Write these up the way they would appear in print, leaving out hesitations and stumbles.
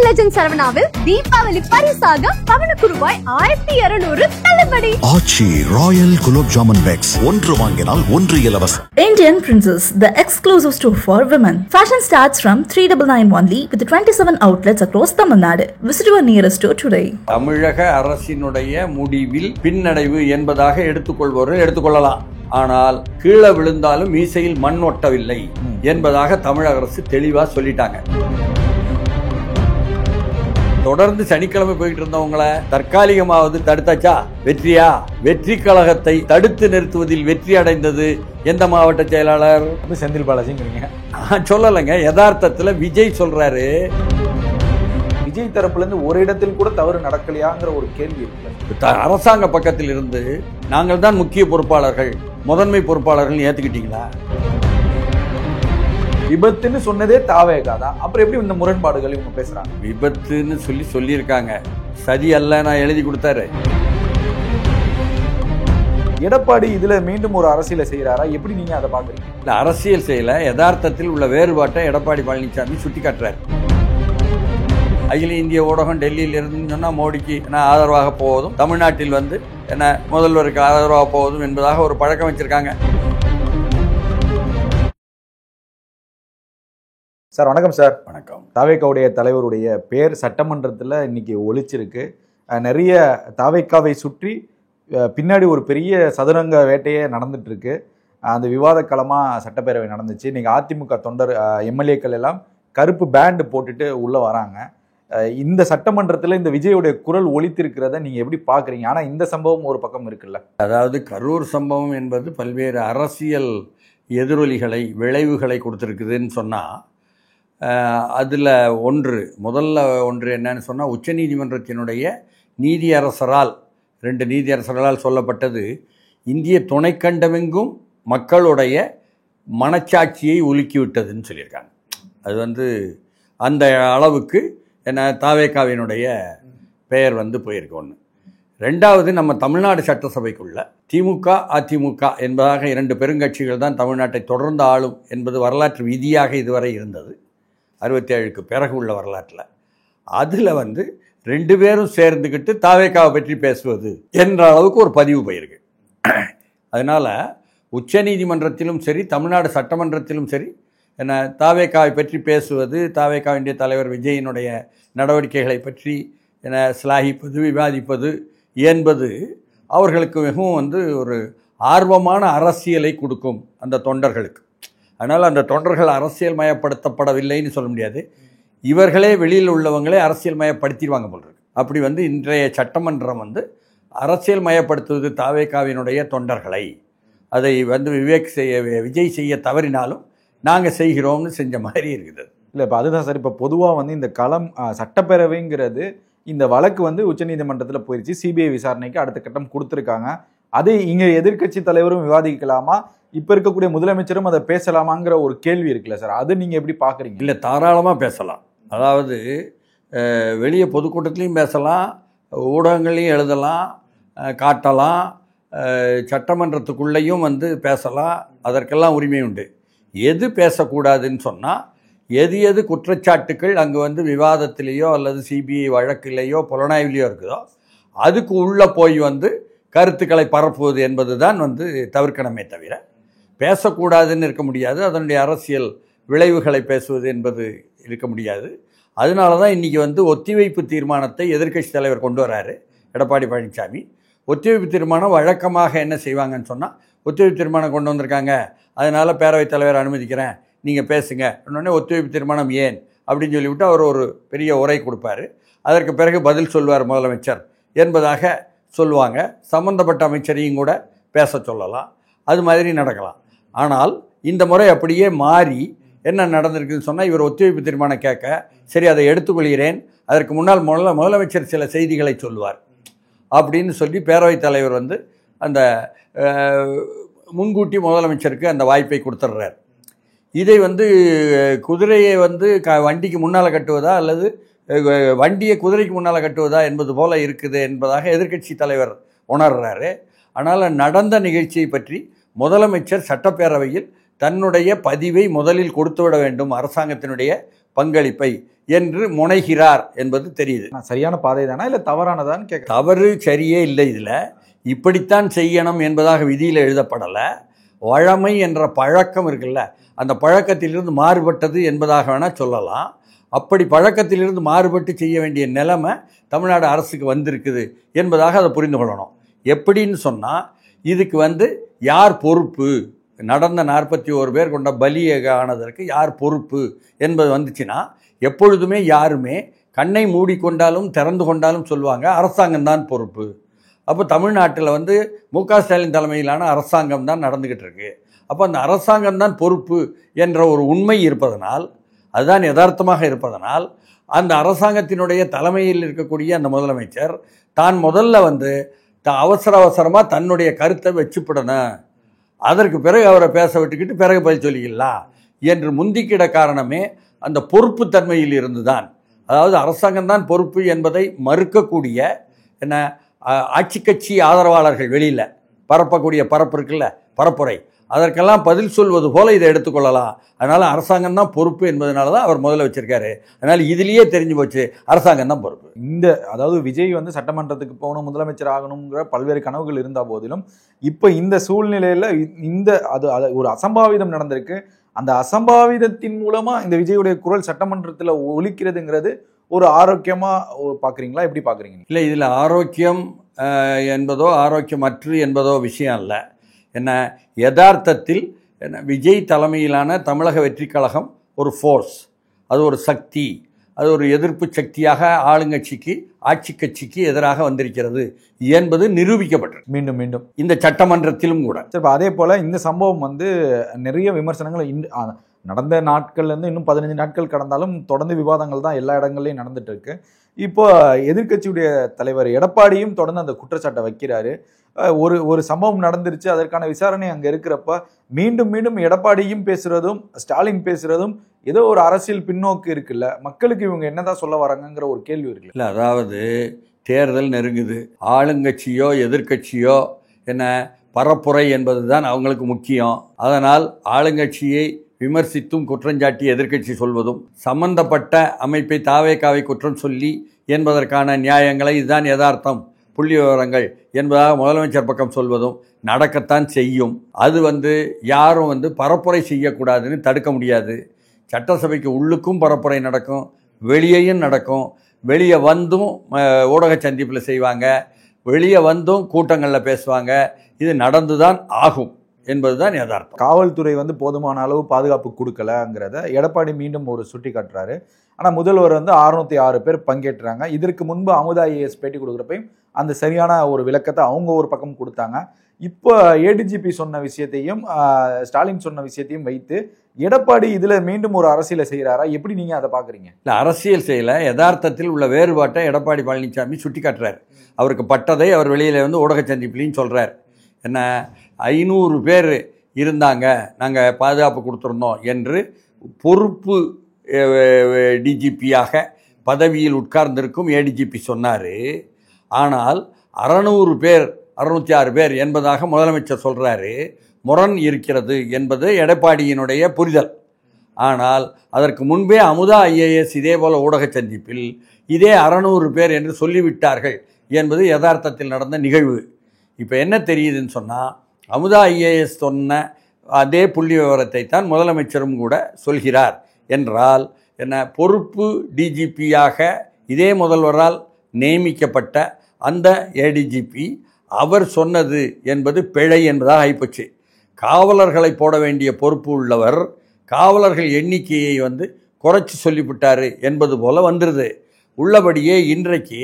Legend சரவணாவில் Deepavali பரிசாக பவனுக்கு ரூபாய் 1200 தள்ளுபடி. ஆச்சி ராயல் குலோப் ஜாமுன் பேக்ஸ் ஒன்று வாங்கினால் ஒன்று இலவசம். Indian Princess, the exclusive store for women. Fashion starts from 399 only with 27 outlets across Tamil Nadu. Visit your nearest store today. தமிழக அரசினுடைய முடிவில் பின்னடைவு என்பதாக எடுத்துக்கொள்வோர்கள் எடுத்துக்கொள்ளலாம். ஆனால் கீழே விழுந்தாலும் மீசையில் மண் ஒட்டவில்லை என்பதாக தமிழக அரசு தெளிவா சொல்லிட்டாங்க. தொடர்ந்து சனிக்கிழமை போயிட்டு இருந்தவங்களை தற்காலிகமாவது தடுத்தாச்சா? வெற்றியா? வெற்றி கழகத்தை தடுத்து நிறுத்துவதில் வெற்றி அடைந்தது எந்த மாவட்ட செயலாளர்? செந்தில் பாலாஜிங்கிறீங்க. சொல்லலைங்க, யதார்த்தத்துல விஜய் சொல்றாரு. விஜய் தரப்புல இருந்து ஒரு இடத்தில் கூட தவறு நடக்கலையாங்கிற ஒரு கேள்வி இருக்கு. அரசாங்க பக்கத்தில் இருந்து நாங்கள் தான் முக்கிய பொறுப்பாளர்கள், முதன்மை பொறுப்பாளர்கள் ஏத்துக்கிட்டீங்களா? விபத்துன்னு சொன்னதே தாவேகாதா? அப்புறம் எப்படி இந்த முரண்பாடுகள் இவங்க பேசுறாங்க? விபத்துன்னு சொல்லியிருக்காங்க. சதி அல்ல நான் எழுதி கொடுத்தாரு. எடப்பாடி இதுல மீண்டும் ஒரு அரசியலை செய்யறாரா? எப்படி நீங்க அதை பாக்குறீங்க? இல்ல, அரசியல் செய்யல, யதார்த்தத்தில் உள்ள வேறுபாட்டை எடப்பாடி பழனிசாமி சுட்டி காட்டுறாரு. அகில இந்திய ஊடகம் டெல்லியில் இருந்து சொன்னா மோடிக்கு என்ன ஆதரவாக போவதும், தமிழ்நாட்டில் வந்து என்ன முதல்வருக்கு ஆதரவாக போவதும் என்பதாக ஒரு பழக்கம் வச்சிருக்காங்க. சார் வணக்கம். சார் வணக்கம். தாவேக்காவுடைய தலைவருடைய பேர் சட்டமன்றத்தில் இன்னைக்கு ஒலிச்சிருக்கு. நிறைய தாவேக்காவை சுற்றி பின்னாடி ஒரு பெரிய சதுரங்க வேட்டையே நடந்துட்டு இருக்கு. அந்த விவாத களமாக சட்டப்பேரவை நடந்துச்சு. இன்னைக்கு அதிமுக தொண்டர் எம்எல்ஏக்கள் எல்லாம் கருப்பு பேண்டு போட்டுட்டு உள்ள வராங்க. இந்த சட்டமன்றத்தில் இந்த விஜயோடைய குரல் ஒலித்திருக்கிறத நீங்க எப்படி பாக்குறீங்க? ஆனா இந்த சம்பவம் ஒரு பக்கம் இருக்குல்ல. அதாவது கரூர் சம்பவம் என்பது பல்வேறு அரசியல் எதிரொலிகளை, விளைவுகளை கொடுத்துருக்குதுன்னு சொன்னால் அதில் முதல்ல ஒன்று என்னன்னு சொன்னால், உச்சநீதிமன்றத்தினுடைய நீதியரசரால் 2 நீதியரசர்களால் சொல்லப்பட்டது இந்திய துணைக்கண்டமெங்கும் மக்களுடைய மனச்சாட்சியை உலுக்கிவிட்டதுன்னு சொல்லியிருக்காங்க. அது வந்து அந்த அளவுக்கு என்ன தாவேக்காவினுடைய பெயர் வந்து போயிருக்கு. ஒன்று. 2வது, நம்ம தமிழ்நாடு சட்டசபைக்குள்ள திமுக அதிமுக என்பதாக 2 பெருங்கட்சிகள் தான் தமிழ்நாட்டை தொடர்ந்து ஆளும் என்பது வரலாற்று விதியாக இதுவரை இருந்தது. 67க்கு பிறகு உள்ள வரலாற்றில் அதில் வந்து 2 பேரும் சேர்ந்துக்கிட்டு தாவேக்காவை பற்றி பேசுவது என்ற அளவுக்கு ஒரு பதிவு போயிருக்கு. அதனால் உச்சநீதிமன்றத்திலும் சரி, தமிழ்நாடு சட்டமன்றத்திலும் சரி, என்ன தாவேக்காவை பற்றி பேசுவது, தாவேக்காவினுடைய தலைவர் விஜயினுடைய நடவடிக்கைகளை பற்றி என்ன சிலாகிப்பது, விவாதிப்பது என்பது அவர்களுக்கு மிகவும் வந்து ஒரு ஆர்வமான அரசியலை கொடுக்கும் அந்த தொண்டர்களுக்கு. அதனால் அந்த தொண்டர்கள் அரசியல் மயப்படுத்தப்படவில்லைன்னு சொல்ல முடியாது. இவர்களே வெளியில் உள்ளவங்களே அரசியல் மயப்படுத்திடுவாங்க போல் இருக்கு. அப்படி வந்து இன்றைய சட்டமன்றம் வந்து அரசியல் மயப்படுத்துவது தாவேக்காவினுடைய தொண்டர்களை. அதை வந்து விஜய் செய்ய தவறினாலும் நாங்கள் செய்கிறோம்னு செஞ்ச மாதிரி இருக்குது. இல்லை, இப்போ அதுதான் சார். இப்போ பொதுவாக வந்து இந்த களம் சட்டப்பேரவைங்கிறது இந்த வழக்கு வந்து உச்சநீதிமன்றத்தில் போயிடுச்சு. சிபிஐ விசாரணைக்கு அடுத்த கட்டம் கொடுத்துருக்காங்க. அதை இங்கே எதிர்க்கட்சி தலைவரும் விவாதிக்கலாமா, இப்போ இருக்கக்கூடிய முதலமைச்சரும் அதை பேசலாமாங்கிற ஒரு கேள்வி இருக்குல்ல சார், அது நீங்கள் எப்படி பார்க்குறீங்க? இல்லை, தாராளமாக பேசலாம். அதாவது வெளியே பொதுக்கூட்டத்திலையும் பேசலாம், ஊடகங்களையும் எழுதலாம், காட்டலாம், சட்டமன்றத்துக்குள்ளேயும் வந்து பேசலாம். அதற்கெல்லாம் உரிமை உண்டு. எது பேசக்கூடாதுன்னு சொன்னால், எது குற்றச்சாட்டுக்கள் அங்கே வந்து விவாதத்திலேயோ அல்லது சிபிஐ வழக்கிலேயோ புலனாய்விலையோ இருக்குதோ அதுக்கு உள்ளே போய் வந்து கருத்துக்களை பரப்புவது என்பது தான் வந்து தவிர்க்கணுமே தவிர பேசக்கூடாதுன்னு இருக்க முடியாது. அதனுடைய அரசியல் விளைவுகளை பேசுவது என்பது இருக்க முடியாது. அதனால தான் இன்றைக்கி வந்து ஒத்திவைப்பு தீர்மானத்தை எதிர்க்கட்சி தலைவர் கொண்டு வராரு எடப்பாடி பழனிசாமி. ஒத்திவைப்பு தீர்மானம் வழக்கமாக என்ன செய்வாங்கன்னு சொன்னால், ஒத்திவைப்பு தீர்மானம் கொண்டு வந்திருக்காங்க, அதனால் பேரவைத் தலைவர் அனுமதிக்கிறேன், நீங்கள் பேசுங்க. உடனே ஒத்திவைப்பு தீர்மானம் ஏன் அப்படின்னு சொல்லிவிட்டு அவர் ஒரு பெரிய உரை கொடுப்பார். அதற்கு பிறகு பதில் சொல்வார் முதலமைச்சர் என்பதாக சொல்லுவாங்க. சம்பந்தப்பட்ட அமைச்சரையும் கூட பேச சொல்லலாம். அது மாதிரி நடக்கலாம். ஆனால் இந்த முறை அப்படியே மாறி என்ன நடந்திருக்குன்னு சொன்னால், இவர் ஒத்திவைப்பு தீர்மானம் கேட்க, சரி அதை எடுத்துக்கொள்கிறேன், அதற்கு முன்னால் முதலமைச்சர் சில செய்திகளை சொல்லுவார் அப்படின்னு சொல்லி பேரவைத் தலைவர் வந்து அந்த முன்கூட்டி முதலமைச்சருக்கு அந்த வாய்ப்பை கொடுத்துட்றார். இதை வந்து குதிரையை வந்து வண்டிக்கு முன்னால் கட்டுவதா அல்லது வண்டியை குதிரைக்கு முன்னால் கட்டுவதா என்பது போல இருக்குது என்பதாக எதிர்க்கட்சி தலைவர் உணர்றாரு. ஆனால் நடந்த நிகழ்ச்சியை பற்றி முதலமைச்சர் சட்டப்பேரவையில் தன்னுடைய பதிவை முதலில் கொடுத்துவிட வேண்டும், அரசாங்கத்தினுடைய பங்களிப்பை என்று முனைகிறார் என்பது தெரியுது. சரியான பாதை தானா இல்லை தவறானதான்னு கேட்க. தவறு சரியே இல்லை. இதில் இப்படித்தான் செய்யணும் என்பதாக விதியில் எழுதப்படலை. வழமை என்ற பழக்கம் இருக்குல்ல, அந்த பழக்கத்திலிருந்து மாறுபட்டது என்பதாக வேணால் சொல்லலாம். அப்படி பழக்கத்திலிருந்து மாறுபட்டு செய்ய வேண்டிய நிலைமை தமிழ்நாடு அரசுக்கு வந்திருக்குது என்பதாக அதை புரிந்து கொள்ளணும். எப்படின்னு சொன்னால், இதுக்கு யார் பொறுப்பு, நடந்த 41 பேர் கொண்ட பலியானதற்கு யார் பொறுப்பு என்பது வந்துச்சுன்னா, எப்பொழுதுமே யாருமே கண்ணை மூடிக்கொண்டாலும் திறந்து கொண்டாலும் சொல்லுவாங்க அரசாங்கம்தான் பொறுப்பு. அப்போ தமிழ்நாட்டில் மு.க. ஸ்டாலின் தலைமையிலான அரசாங்கம் தான் நடந்துக்கிட்டு இருக்கு. அப்போ அந்த அரசாங்கம் தான் பொறுப்பு என்ற ஒரு உண்மை இருப்பதனால், அதுதான் யதார்த்தமாக இருப்பதனால், அந்த அரசாங்கத்தினுடைய தலைமையில் இருக்கக்கூடிய அந்த முதலமைச்சர் தான் முதல்ல அவசரமாக தன்னுடைய கருத்தை வச்சுப்படணும், அதற்கு பிறகு அவரை பேச விட்டுக்கிட்டு பிறகு பதில் சொல்லிக்கலாம் என்று முந்திக்கிட காரணமே அந்த பொறுப்பு தன்மையில் இருந்துதான். அதாவது அரசாங்கம்தான் பொறுப்பு என்பதை மறுக்கக்கூடிய ஆட்சி கட்சி ஆதரவாளர்கள் வெளியில் பரப்பக்கூடிய பரப்பு இருக்குல்ல, பரப்புரை, அதற்கெல்லாம் பதில் சொல்வது போல இதை எடுத்துக்கொள்ளலாம். அதனால் அரசாங்கம் தான் பொறுப்பு என்பதனால தான் அவர் முதல்ல வச்சிருக்காரு. அதனால் இதுலேயே தெரிஞ்சு போச்சு அரசாங்கம் தான் பொறுப்பு. அதாவது விஜய் சட்டமன்றத்துக்கு போகணும், முதலமைச்சர் ஆகணுங்கிற பல்வேறு கனவுகள் இருந்த போதிலும் இப்போ இந்த சூழ்நிலையில் அது ஒரு அசம்பாவிதம் நடந்திருக்கு. அந்த அசம்பாவிதத்தின் மூலமாக இந்த விஜயுடைய குரல் சட்டமன்றத்தில் ஒலிக்கிறதுங்கிறது ஒரு ஆரோக்கியமாக பார்க்குறீங்களா? எப்படி பார்க்குறீங்க? இல்லை, இதில் ஆரோக்கியம் என்பதோ ஆரோக்கியமற்று என்பதோ விஷயம் இல்லை. யதார்த்தத்தில் விஜய் தலைமையிலான தமிழக வெற்றிக் கழகம் ஒரு ஃபோர்ஸ், அது ஒரு சக்தி, அது ஒரு எதிர்ப்பு சக்தியாக ஆளுங்கட்சிக்கு ஆட்சி கட்சிக்கு எதிராக வந்திருக்கிறது என்பது நிரூபிக்கப்பட்டது மீண்டும் மீண்டும் இந்த சட்டமன்றத்திலும் கூட. சரி, அதே போல் இந்த சம்பவம் நிறைய விமர்சனங்கள் நடந்த நாட்கள்லேருந்து இன்னும் 15 நாட்கள் கடந்தாலும் தொடர்ந்து விவாதங்கள் தான் எல்லா இடங்கள்லையும் நடந்துட்டு இருக்கு. இப்போ எதிர்க்கட்சியுடைய தலைவர் எடப்பாடியும் தொடர்ந்து அந்த குற்றச்சாட்டை வைக்கிறாரு. ஒரு சம்பவம் நடந்துருச்சு, அதற்கான விசாரணை அங்கே இருக்கிறப்ப மீண்டும் மீண்டும் எடப்பாடியும் பேசுறதும் ஸ்டாலின் பேசுறதும் ஏதோ ஒரு அரசியல் பின்னோக்கு இருக்குல்ல, மக்களுக்கு இவங்க என்னதான் சொல்ல வராங்கிற ஒரு கேள்வி இருக்குல்ல. இல்லை, அதாவது தேர்தல் நெருங்குது, ஆளுங்கட்சியோ எதிர்க்கட்சியோ பரப்புரை என்பது தான் அவங்களுக்கு முக்கியம். அதனால் ஆளுங்கட்சியை விமர்சித்தும் குற்றஞ்சாட்டி எதிர்க்கட்சி சொல்வதும், சம்பந்தப்பட்ட அமைப்பை தாவேகாவை குற்றம் சொல்லி என்பதற்கான நியாயங்களை இதுதான் யதார்த்தம், புள்ளி விவரங்கள் என்பதாக முதலமைச்சர் பக்கம் சொல்வதும் நடக்கத்தான் செய்யும். அது யாரும் பரப்புரை செய்யக்கூடாதுன்னு தடுக்க முடியாது. சட்டசபைக்கு உள்ளுக்கும் பரப்புரை நடக்கும், வெளியேயும் நடக்கும். வெளியே வந்தும் ஊடக சந்திப்பில் செய்வாங்க, வெளியே வந்தும் கூட்டங்களில் பேசுவாங்க. இது நடந்துதான் ஆகும் என்பதுதான் யதார்த்தம். காவல்துறை போதுமான அளவு பாதுகாப்பு கொடுக்கலங்கிறத எடப்பாடி மீண்டும் ஒரு சுட்டி காட்டுறாரு. ஆனால் முதல்வர் 606 பேர் பங்கேற்றாங்க. இதற்கு முன்பு அமுதா ஐஏஎஸ் பேட்டி கொடுக்குறப்பையும் அந்த சரியான ஒரு விளக்கத்தை அவங்க ஒரு பக்கம் கொடுத்தாங்க. இப்போ ஏடிஜிபி சொன்ன விஷயத்தையும் ஸ்டாலின் சொன்ன விஷயத்தையும் வைத்து எடப்பாடி இதில் மீண்டும் ஒரு அரசியலை செய்கிறாரா? எப்படி நீங்கள் அதை பார்க்குறீங்க? இல்லை, அரசியல் செய்யலை, யதார்த்தத்தில் உள்ள வேறுபாட்டை எடப்பாடி பழனிசாமி சுட்டி காட்டுறார். அவருக்கு பட்டதை அவர் வெளியில் ஊடக சந்திப்புலையும் சொல்கிறார். 500 பேர் இருந்தாங்க, நாங்கள் பாதுகாப்பு கொடுத்துருந்தோம் என்று பொறுப்பு டிஜிபியாக பதவியில் உட்கார்ந்திருக்கும் ஏடிஜிபி சொன்னார். ஆனால் 606 பேர் என்பதாக முதலமைச்சர் சொல்கிறாரு. முரண் இருக்கிறது என்பது எடப்பாடியினுடைய புரிதல். ஆனால் அதற்கு முன்பே அமுதா ஐஏஎஸ் இதே போல் ஊடக சந்திப்பில் இதே 600 பேர் என்று சொல்லிவிட்டார்கள் என்பது யதார்த்தத்தில் நடந்த நிகழ்வு. இப்போ என்ன தெரியுதுன்னு சொன்னால், அமுதா ஐஏஎஸ் சொன்ன அதே புள்ளி விவரத்தை தான் முதலமைச்சரும் கூட சொல்கிறார் என்றால் பொறுப்பு டிஜிபியாக இதே முதல்வரால் நியமிக்கப்பட்ட அந்த ஏடிஜிபி அவர் சொன்னது என்பது பிழை என்பதாக ஆயிப்போச்சு. காவலர்களை போட வேண்டிய பொறுப்பு உள்ளவர் காவலர்கள் எண்ணிக்கையை குறைச்சி சொல்லிவிட்டார் என்பது போல் வந்துடுது. உள்ளபடியே இன்றைக்கு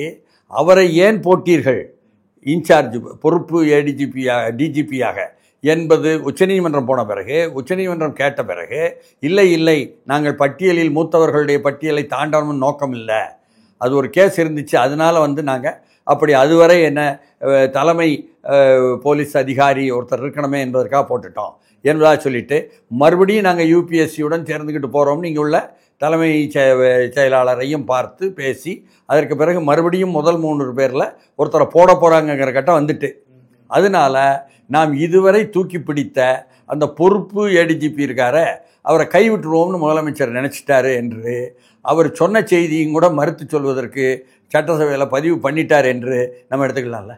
அவரை ஏன் போட்டீர்கள் இன்சார்ஜ் பொறுப்பு டிஜிபியாக என்பது உச்சநீதிமன்றம் போன பிறகு, உச்சநீதிமன்றம் கேட்ட பிறகு, இல்லை நாங்கள் பட்டியலில் மூத்தவர்களுடைய பட்டியலை தாண்டணும் நோக்கம் இல்லை, அது ஒரு கேஸ் இருந்துச்சு, அதனால் நாங்கள் அப்படி அதுவரை தலைமை போலீஸ் அதிகாரி ஒருத்தர் இருக்கணுமே என்பதற்காக போட்டுட்டோம் என்பதாக சொல்லிவிட்டு மறுபடியும் நாங்கள் யூபிஎஸ்சியுடன் சேர்ந்துக்கிட்டு போகிறோம்னு இங்கே உள்ள தலைமை செயலாளரையும் பார்த்து பேசி அதற்கு பிறகு மறுபடியும் முதல் 3 பேரில் ஒருத்தரை போட போகிறாங்கங்கிற கட்டம் வந்துட்டு, அதனால் நாம் இதுவரை தூக்கி பிடித்த அந்த பொறுப்பு ஏடிஜிபி இருக்கார அவரை கைவிட்டுருவோம்னு முதலமைச்சர் நினச்சிட்டாரு என்று அவர் சொன்ன செய்தியும் கூட மறுத்து சொல்வதற்கு சட்டசபையில் பதிவு பண்ணிட்டார் என்று நம்ம எடுத்துக்கலாம்ல.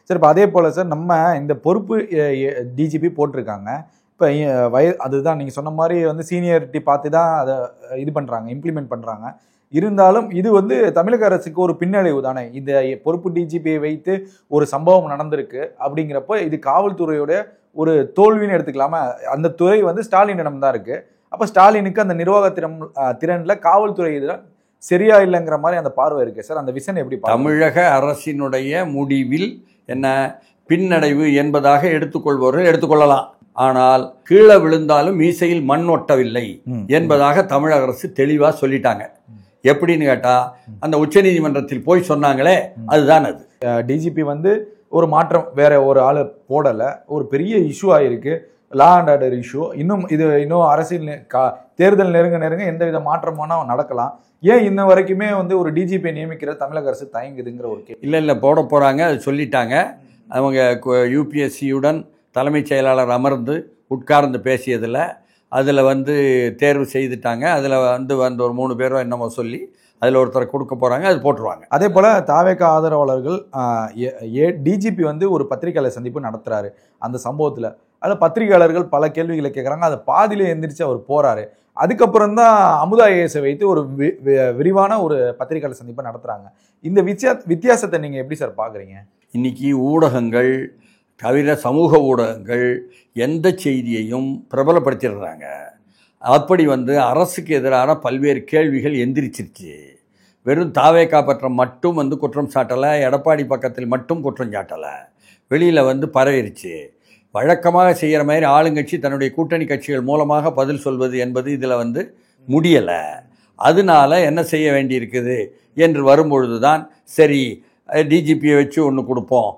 சார் இப்போ அதே போல் சார் நம்ம இந்த பொறுப்பு டிஜிபி போட்டிருக்காங்க. இப்போ அதுதான் நீங்கள் சொன்ன மாதிரி வந்து சீனியரிட்டி பார்த்து தான் அதை இது பண்ணுறாங்க, இம்ப்ளிமெண்ட் பண்ணுறாங்க. இருந்தாலும் இது வந்து தமிழக அரசுக்கு ஒரு பின்னடைவு தானே. இந்த பொறுப்பு டிஜிபியை வைத்து ஒரு சம்பவம் நடந்திருக்கு அப்படிங்கிறப்போ இது காவல்துறையோட ஒரு தோல்வின்னு எடுத்துக்கலாமா? அந்த துறை வந்து ஸ்டாலினிடம் தான் இருக்குது. அப்போ ஸ்டாலினுக்கு அந்த நிர்வாக திறனில் காவல்துறை இதெல்லாம் சரியா இல்லைங்கிற மாதிரி அந்த பார்வை இருக்கு சார். அந்த விஷன் எப்படி? தமிழக அரசினுடைய முடிவில் என்ன பின்னடைவு என்பதாக எடுத்துக்கொள்பவர்கள் எடுத்துக்கொள்ளலாம். ஆனால் கீழே விழுந்தாலும் மீசையில் மண் ஒட்டவில்லை என்பதாக தமிழக அரசு தெளிவாக சொல்லிட்டாங்க. எப்படின்னு கேட்டால் அந்த உச்சநீதிமன்றத்தில் போய் சொன்னாங்களே, அதுதான் அது. டிஜிபி வந்து ஒரு மாற்றம் வேற ஒரு ஆள் போடலை, ஒரு பெரிய இஷ்யூ ஆகிருக்கு, லா அண்ட் ஆர்டர் இஷ்யூ. இன்னும் அரசியல் தேர்தல் நெருங்க எந்த வித மாற்றமான நடக்கலாம். ஏன் இன்ன வரைக்குமே வந்து ஒரு டிஜிபி நியமிக்கிற தமிழக அரசு தயங்குதுங்கிற ஒரு கேள்வி. இல்லை போட போகிறாங்க, அது சொல்லிட்டாங்க. அவங்க யூபிஎஸ்சியுடன் தலைமைச் செயலாளர் அமர்ந்து உட்கார்ந்து பேசியதில் அதில் வந்து தேர்வு செய்துட்டாங்க. அதில் வந்து ஒரு 3 பேரோ என்னமோ சொல்லி அதில் ஒருத்தரை கொடுக்க போகிறாங்க, அது போட்டுருவாங்க. அதே போல் தாவேக ஆதரவாளர்கள் டிஜிபி வந்து ஒரு பத்திரிகையாளர் சந்திப்பு நடத்துகிறாரு அந்த சம்பவத்தில். அதில் பத்திரிகையாளர்கள் பல கேள்விகளை கேட்குறாங்க. அதை பாதியிலே எந்திரிச்சு அவர் போகிறாரு. அதுக்கப்புறம் தான் அமுதா ஐஏஎஸை வைத்து ஒரு விரிவான ஒரு பத்திரிகையாளர் சந்திப்பை நடத்துகிறாங்க. இந்த வித்தியாசத்தை நீங்கள் எப்படி சார் பார்க்குறீங்க? இன்றைக்கி ஊடகங்கள் தவிர சமூக ஊடகங்கள் எந்த செய்தியையும் பிரபலப்படுத்திடுறாங்க. அப்படி வந்து அரசுக்கு எதிரான பல்வேறு கேள்விகள் எந்திரிச்சிருச்சு. வெறும் தாவேகா பற்ற மட்டும் வந்து குற்றம் சாட்டலை, எடப்பாடி பக்கத்தில் மட்டும் குற்றம் சாட்டலை, வெளியில் வந்து பரவிருச்சு. வழக்கமாக செய்கிற மாதிரி ஆளுங்கட்சி தன்னுடைய கூட்டணி கட்சிகள் மூலமாக பதில் சொல்வது என்பது இதில் வந்து முடியலை. அதனால என்ன செய்ய வேண்டியிருக்குது என்று வரும்பொழுது தான் சரி டிஜிபியை வச்சு ஒன்று கொடுப்போம்,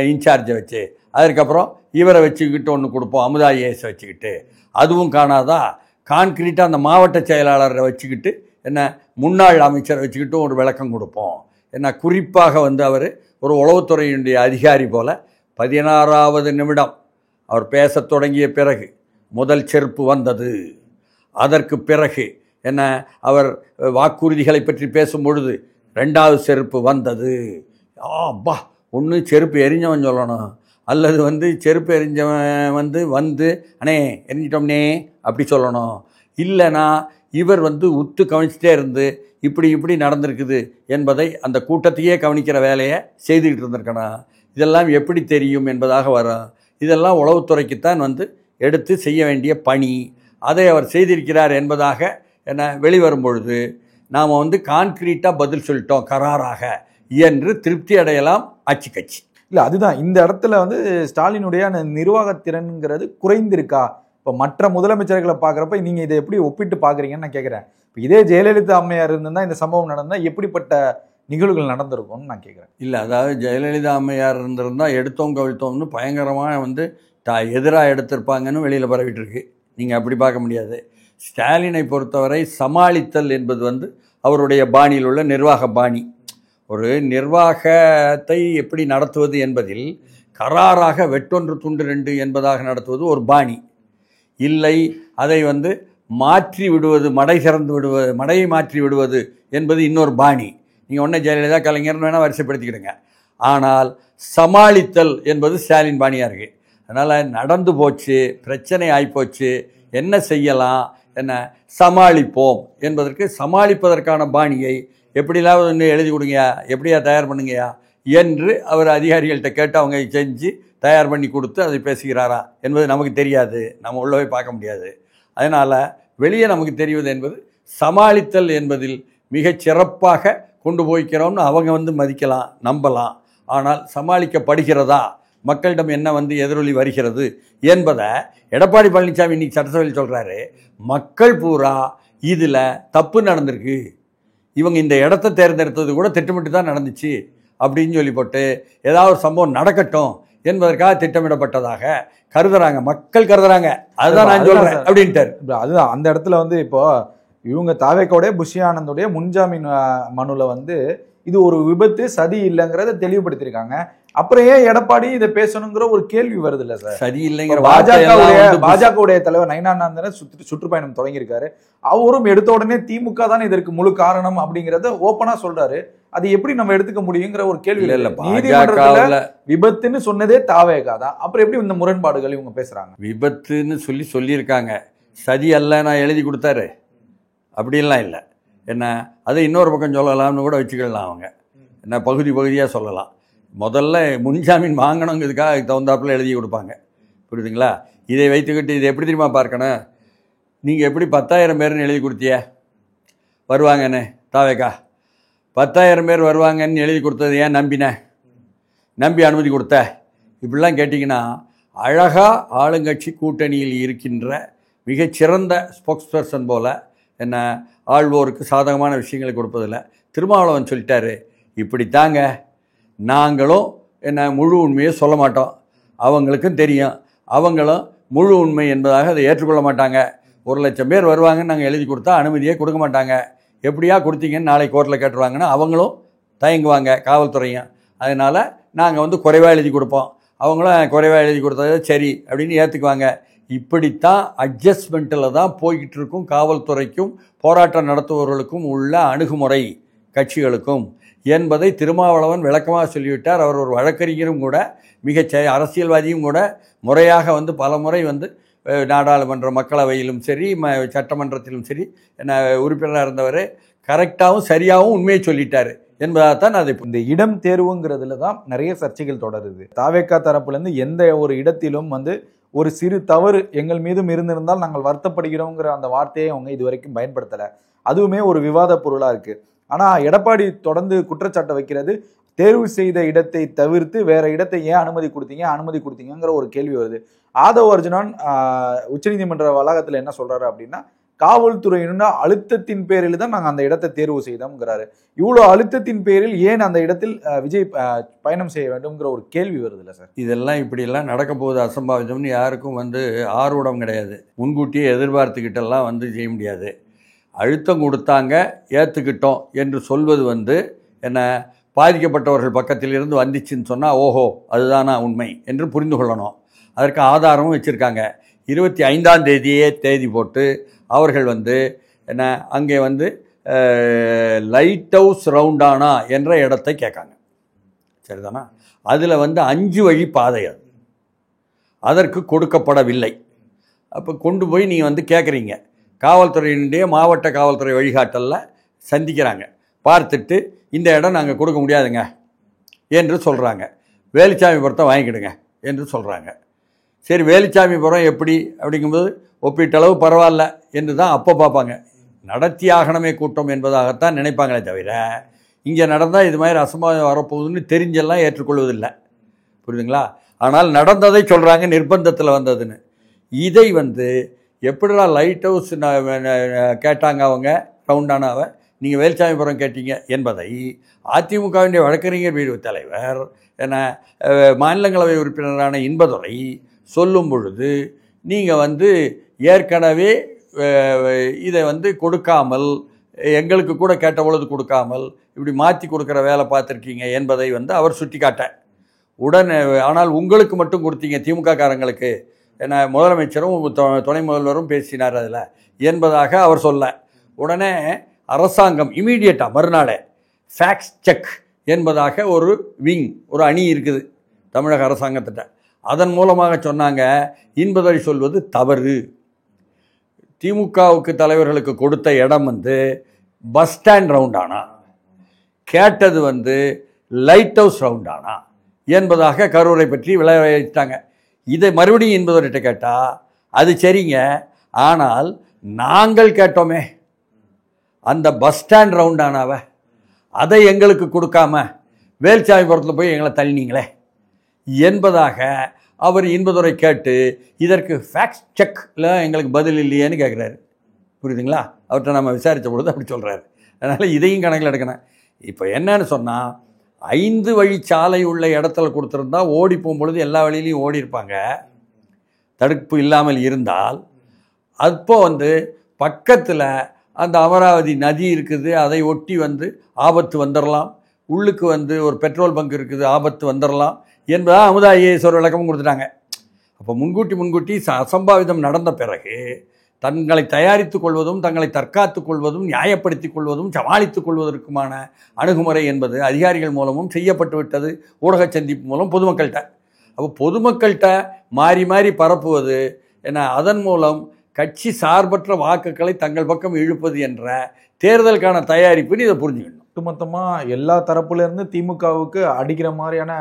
இன்சார்ஜை வச்சு, அதுக்கப்புறம் இவரை வச்சுக்கிட்டு ஒன்று கொடுப்போம், அமுதா ஐஏஎஸ் வச்சுக்கிட்டு, அதுவும் காணாதா கான்கிரீட்டாக அந்த மாவட்ட செயலாளரை வச்சுக்கிட்டு என்ன முன்னாள் அமைச்சரை வச்சுக்கிட்டு ஒரு விளக்கம் கொடுப்போம். என்ன குறிப்பாக வந்து அவர் ஒரு உளவுத்துறையினுடைய அதிகாரி போல் 16வது நிமிடம் அவர் பேசத் தொடங்கிய பிறகு முதல் செருப்பு வந்தது. அதற்கு பிறகு என்ன அவர் வாக்குறுதிகளை பற்றி பேசும் பொழுது 2வது செருப்பு வந்தது. அப்பா, ஒன்று செருப்பு எரிஞ்சவன் சொல்லணும், அல்லது வந்து செருப்பு எரிஞ்சவன் வந்து அண்ணே எரிஞ்சிட்டோம்னே அப்படி சொல்லணும். இல்லைனா இவர் வந்து உத்து கவனிச்சிட்டே இருந்து இப்படி நடந்திருக்குது என்பதை அந்த கூட்டத்தையே கவனிக்கிற வேலையை செய்துக்கிட்டு இருந்திருக்கணும். இதெல்லாம் எப்படி தெரியும் என்பதாக வரும். இதெல்லாம் உளவுத்துறைக்குத்தான் வந்து எடுத்து செய்ய வேண்டிய பணி. அதை அவர் செய்திருக்கிறார் என்பதாக என்ன வெளிவரும் பொழுது நாம் வந்து கான்கிரீட்டாக பதில் சொல்லிட்டோம் கராராக என்று திருப்தி அடையலாம் ஆட்சி கட்சி. இல்லை, அதுதான் இந்த இடத்துல வந்து ஸ்டாலினுடைய நிர்வாகத்திறன்கிறது குறைந்திருக்கா? இப்போ மற்ற முதலமைச்சர்களை பார்க்குறப்ப நீங்கள் இதை எப்படி ஒப்பிட்டு பார்க்குறீங்கன்னு நான் கேட்குறேன். இப்போ இதே ஜெயலலிதா அம்மையார் இருந்தால் இந்த சம்பவம் நடந்தால் எப்படிப்பட்ட நிகழ்வுகள் நடந்திருக்கும்னு நான் கேட்குறேன். இல்லை, அதாவது ஜெயலலிதா அம்மையார் இருந்திருந்தால் எடுத்தோம் கவிழ்த்தோம்னு பயங்கரமாக வந்து எதிராக எடுத்திருப்பாங்கன்னு வெளியில் பரவிட்டு இருக்கு. நீங்கள் அப்படி பார்க்க முடியாது. ஸ்டாலினை பொறுத்தவரை சமாளித்தல் என்பது வந்து அவருடைய பாணியில் உள்ள நிர்வாக பாணி. ஒரு நிர்வாகத்தை எப்படி நடத்துவது என்பதில் கராராக வெட்டொன்று துண்டு 2 என்பதாக நடத்துவது ஒரு பாணி. இல்லை, அதை வந்து மாற்றி விடுவது, மடையை மாற்றி விடுவது என்பது இன்னொரு பாணி. நீங்கள் ஒன்றே ஜெயலலிதா கலைஞர்னு வேணால் வரிசைப்படுத்திக்கிடுங்க. ஆனால் சமாளித்தல் என்பது ஸ்டாலின் பாணியாக இருக்குது. அதனால் நடந்து போச்சு, பிரச்சனை ஆகிப்போச்சு, என்ன செய்யலாம், என்ன சமாளிப்போம் என்பதற்கு சமாளிப்பதற்கான பாணியை எப்படிலாம் ஒன்று எழுதி கொடுங்கயா, எப்படியா தயார் பண்ணுங்கயா என்று அவர் அதிகாரிகள்கிட்ட கேட்டு அவங்க செஞ்சு தயார் பண்ணி கொடுத்து அதை பேசுகிறாரா என்பது நமக்கு தெரியாது, நம்ம உள்ளவே பார்க்க முடியாது. அதனால் வெளியே நமக்கு தெரிவது என்பது சமாளித்தல் என்பதில் மிகச் சிறப்பாக கொண்டு போய்க்கிறோம்னு அவங்க வந்து மதிக்கலாம், நம்பலாம். ஆனால் சமாளிக்கப்படுகிறதா, மக்களிடம் என்ன வந்து எதிரொலி வருகிறது என்பதை எடப்பாடி பழனிசாமி இன்றைக்கி சட்டசபையில் சொல்கிறாரு. மக்கள் பூரா இதில் தப்பு நடந்திருக்கு, இவங்க இந்த இடத்த தேர்ந்தெடுத்தது கூட திட்டமிட்டு தான் நடந்துச்சு அப்படின்னு சொல்லி போட்டு ஏதாவது ஒரு சம்பவம் நடக்கட்டும் என்பதற்காக திட்டமிடப்பட்டதாக கருதுறாங்க, மக்கள் கருதுறாங்க. அதுதான் நான் சொல்கிறேன் அப்படின்ட்டார். அதுதான் அந்த இடத்துல வந்து இப்போ இவங்க தாவேக்காவுடைய புஷி ஆனந்துடைய முன்ஜாமீன் மனுல வந்து இது ஒரு விபத்து சதி இல்லைங்கிறத தெளிவுபடுத்திருக்காங்க. அப்புறம் ஏன் எடப்பாடி இதை பேசணுங்கிற ஒரு கேள்வி வருது இல்ல சார்? சரி இல்லைங்கிற பாஜகவுடைய தலைவர் நயினானந்தன் சுற்றுப்பயணம் தொடங்கியிருக்காரு. அவரும் எடுத்த உடனே திமுக தான் இதற்கு முழு காரணம் அப்படிங்கறத ஓப்பனா சொல்றாரு. அது எப்படி நம்ம எடுத்துக்க முடியுங்கிற ஒரு கேள்வி இல்ல. நீதிமன்றத்துல விபத்துன்னு சொன்னதே தாவேகா தான். அப்புறம் எப்படி இந்த முரண்பாடுகள் இவங்க பேசுறாங்க? விபத்துன்னு சொல்லியிருக்காங்க, சதி அல்ல நான் எழுதி கொடுத்தாரு அப்படின்லாம் இல்லை. என்ன அதை இன்னொரு பக்கம் சொல்லலாம்னு கூட வச்சுக்கலாம். அவங்க என்ன பகுதியாக சொல்லலாம். முதல்ல முன்ஜாமீன் வாங்கணுங்கிறதுக்காக அதுக்கு தகுந்தாப்பில் எழுதி கொடுப்பாங்க. புரியுதுங்களா? இதை வைத்துக்கிட்டு இதை எப்படி தெரியுமா பார்க்கணும்? நீங்கள் எப்படி 10,000 பேர்னு எழுதி கொடுத்திய வருவாங்கன்னு தாவேக்கா 10,000 பேர் வருவாங்கன்னு எழுதி கொடுத்தது ஏன் நம்பி அனுமதி கொடுத்த? இப்படிலாம் கேட்டிங்கன்னா அழகாக ஆளுங்கட்சி கூட்டணியில் இருக்கின்ற மிகச்சிறந்த ஸ்போக்ஸ் பர்சன் போல் என்ன ஆள்வோருக்கு சாதகமான விஷயங்களை கொடுப்பதில்லை. திருமாவளவன் சொல்லிட்டாரு, இப்படித்தாங்க நாங்களும் என்ன முழு உண்மையை சொல்ல மாட்டோம், அவங்களுக்கும் தெரியும், அவங்களும் முழு உண்மை என்பதாக அதை ஏற்றுக்கொள்ள மாட்டாங்க. 1,00,000 பேர் வருவாங்கன்னு நாங்கள் எழுதி கொடுத்தா அனுமதியே கொடுக்க மாட்டாங்க. எப்படியா கொடுத்தீங்கன்னு நாளை கோர்ட்டில் கேட்டுருவாங்கன்னா அவங்களும் தயங்குவாங்க, காவல்துறையும். அதனால் நாங்கள் வந்து குறைவாக எழுதி கொடுப்போம், அவங்களும் குறைவாக எழுதி கொடுத்தது சரி அப்படின்னு ஏற்றுக்குவாங்க. இப்படித்தான் அட்ஜஸ்ட்மெண்ட்டில் தான் போய்கிட்டு இருக்கும் காவல்துறைக்கும் போராட்டம் நடத்துபவர்களுக்கும் உள்ள அணுகுமுறை கட்சிகளுக்கும் என்பதை திருமாவளவன் விளக்கமாக சொல்லிவிட்டார். அவர் ஒரு வழக்கறிஞரும் கூட, அரசியல்வாதியும் கூட, முறையாக வந்து பல முறை வந்து நாடாளுமன்ற மக்களவையிலும் சரி சட்டமன்றத்திலும் சரி என்ன உறுப்பினராக இருந்தவர் கரெக்டாகவும் சரியாகவும் உண்மையை சொல்லிட்டார் என்பதாகத்தான் அது. இந்த இடம் தேர்வுங்கிறதுல தான் நிறைய சர்ச்சைகள் தொடருது. தாவேக்கா தரப்புலேருந்து எந்த ஒரு இடத்திலும் வந்து ஒரு சிறு தவறு எங்கள் மீதும் இருந்திருந்தால் நாங்கள் வருத்தப்படுகிறோங்கிற அந்த வார்த்தையை அவங்க இது வரைக்கும் பயன்படுத்தலை. அதுவுமே ஒரு விவாத பொருளாக இருக்குது. ஆனால் எடப்பாடி தொடர்ந்து குற்றச்சாட்டை வைக்கிறது, தேர்வு செய்த இடத்தை தவிர்த்து வேற இடத்தை ஏன் அனுமதி கொடுத்தீங்கிற ஒரு கேள்வி வருது. ஆதவ் அர்ஜுனன் உச்சநீதிமன்ற வளாகத்தில் என்ன சொல்றாரு அப்படின்னா, காவல்துறையின அழுத்தத்தின் பேரில் தான் நாங்கள் அந்த இடத்தை தேர்வு செய்தோம்ங்கிறாரு. இவ்வளோ அழுத்தத்தின் பேரில் ஏன் அந்த இடத்தில் விஜய் பயணம் செய்ய வேண்டும்ங்கிற ஒரு கேள்வி வருது இல்லை சார்? இதெல்லாம் இப்படியெல்லாம் நடக்க போகுது அசம்பாவிதம்னு யாருக்கும் வந்து ஆர்வம் கிடையாது. முன்கூட்டியே எதிர்பார்த்துக்கிட்டெல்லாம் வந்து செய்ய முடியாது. அழுத்தம் கொடுத்தாங்க, ஏற்றுக்கிட்டோம் என்று சொல்வது வந்து என்ன, பாதிக்கப்பட்டவர்கள் பக்கத்தில் இருந்து வந்துச்சுன்னு சொன்னால் ஓஹோ அதுதானா உண்மை என்று புரிந்து கொள்ளணும். அதற்கு ஆதாரமும் வச்சுருக்காங்க. 25ஆம் தேதியே தேதி போட்டு அவர்கள் வந்து என்ன அங்கே வந்து லைட் ஹவுஸ் ரவுண்டானா என்ற இடத்தை கேட்காங்க. சரிதானா? அதில் வந்து 5 வழி பாதை அது, அதற்கு கொடுக்கப்படவில்லை. அப்போ கொண்டு போய் நீங்கள் வந்து கேட்குறீங்க, காவல்துறையினுடைய மாவட்ட காவல்துறை வழிகாட்டலில் சந்திக்கிறாங்க. பார்த்துட்டு இந்த இடம் நாங்கள் கொடுக்க முடியாதுங்க என்று சொல்கிறாங்க. வேலுச்சாமிபுரத்தை வாங்கிக்கிடுங்க என்று சொல்கிறாங்க. சரி வேலுச்சாமிபுரம் எப்படி அப்படிங்கும்போது ஒப்பீட்டளவு பரவாயில்ல என்று தான் அப்போ பார்ப்பாங்க. நடத்தியாகணுமே கூட்டம் என்பதாகத்தான் நினைப்பாங்களே தவிர இங்கே நடந்தால் இது மாதிரி அசம்பாவிதம் வரப்போகுதுன்னு தெரிஞ்செல்லாம் ஏற்றுக்கொள்வதில்லை. புரியுதுங்களா? ஆனால் நடந்ததை சொல்கிறாங்க, நிர்பந்தத்தில் வந்ததுன்னு. இதை வந்து எப்படிடா லைட் ஹவுஸ் கேட்டாங்க அவங்க ரவுண்டானாவை, நீங்கள் வேலுச்சாமிபுரம் கேட்டீங்க என்பதை அதிமுகவினுடைய வழக்கறிஞர் பிரிவு தலைவர் என மாநிலங்களவை உறுப்பினரான இன்பதுரை சொல்லும் பொழுது நீங்கள் வந்து ஏற்கனவே இதை வந்து கொடுக்காமல், எங்களுக்கு கூட கேட்ட பொழுது கொடுக்காமல் இப்படி மாற்றி கொடுக்குற வேலை பார்த்துருக்கீங்க என்பதை வந்து அவர் சுட்டி காட்ட உடனே, ஆனால் உங்களுக்கு மட்டும் கொடுத்தீங்க திமுக காரங்களுக்கு என முதலமைச்சரும் துணை முதல்வரும் பேசினார் அதில் என்பதாக அவர் சொல்ல, உடனே அரசாங்கம் இமீடியட்டாக மறுநாளே ஃபேக்ஸ் செக் என்பதாக ஒரு விங், ஒரு அணி இருக்குது தமிழக அரசாங்கத்திட்ட. அதன் மூலமாக சொன்னாங்க, இன்பதுரை சொல்வது தவறு, திமுகவுக்கு தலைவர்களுக்கு கொடுத்த இடம் வந்து பஸ் ஸ்டாண்ட் ரவுண்டானா, கேட்டது வந்து லைட் ஹவுஸ் ரவுண்டானா என்பதாக கரூரை பற்றி விளையாட்டாங்க. இதை மறுபடியும் இன்பதுரைட்ட கேட்டால் அது சரிங்க, ஆனால் நாங்கள் கேட்டோமே அந்த பஸ் ஸ்டாண்ட் ரவுண்டானாவை, அதை எங்களுக்கு கொடுக்காம வேலுச்சாமிபுரத்தில் போய் எங்களை தள்ளினீங்களே என்பதாக அவர் இன்பதுரை கேட்டு, இதற்கு ஃபேக்ட் செக்கில் எங்களுக்கு பதில் இல்லையேன்னு கேட்குறாரு. புரியுதுங்களா? அவர்கிட்ட நம்ம விசாரித்த பொழுது அப்படி சொல்கிறாரு. அதனால் இதையும் கணக்கில் எடுக்கணும். இப்போ என்னன்னு சொன்னால், 5 வழிச்சாலை உள்ள இடத்துல கொடுத்துருந்தா ஓடி போகும்பொழுது எல்லா வழியிலையும் ஓடி இருப்பாங்க, தடுப்பு இல்லாமல் இருந்தால். அப்போ வந்து பக்கத்தில் அந்த அமராவதி நதி இருக்குது, அதை ஒட்டி வந்து ஆபத்து வந்துடலாம், உள்ளுக்கு வந்து ஒரு பெட்ரோல் பங்க் இருக்குது, ஆபத்து வந்துடலாம் என்பதாக அமுதா ஐஏஎஸ் ஒரு விளக்கமும் கொடுத்துட்டாங்க. அப்போ முன்கூட்டி அசம்பாவிதம் நடந்த பிறகு தங்களை தயாரித்துக் கொள்வதும் தங்களை தற்காத்துக் கொள்வதும் நியாயப்படுத்திக் கொள்வதும் சமாளித்துக் கொள்வதற்குமான அணுகுமுறை என்பது அதிகாரிகள் மூலமும் செய்யப்பட்டு விட்டது, ஊடக சந்திப்பு மூலம் பொதுமக்கள்கிட்ட. அப்போ பொதுமக்கள்கிட்ட மாறி மாறி பரப்புவது என அதன் மூலம் கட்சி சார்பற்ற வாக்குகளை தங்கள் பக்கம் இழுப்பது என்ற தேர்தலுக்கான தயாரிப்புன்னு இதை புரிஞ்சுக்கணும். ஒட்டுமொத்தமாக எல்லா தரப்புலேருந்து திமுகவுக்கு அடிக்கிற மாதிரியான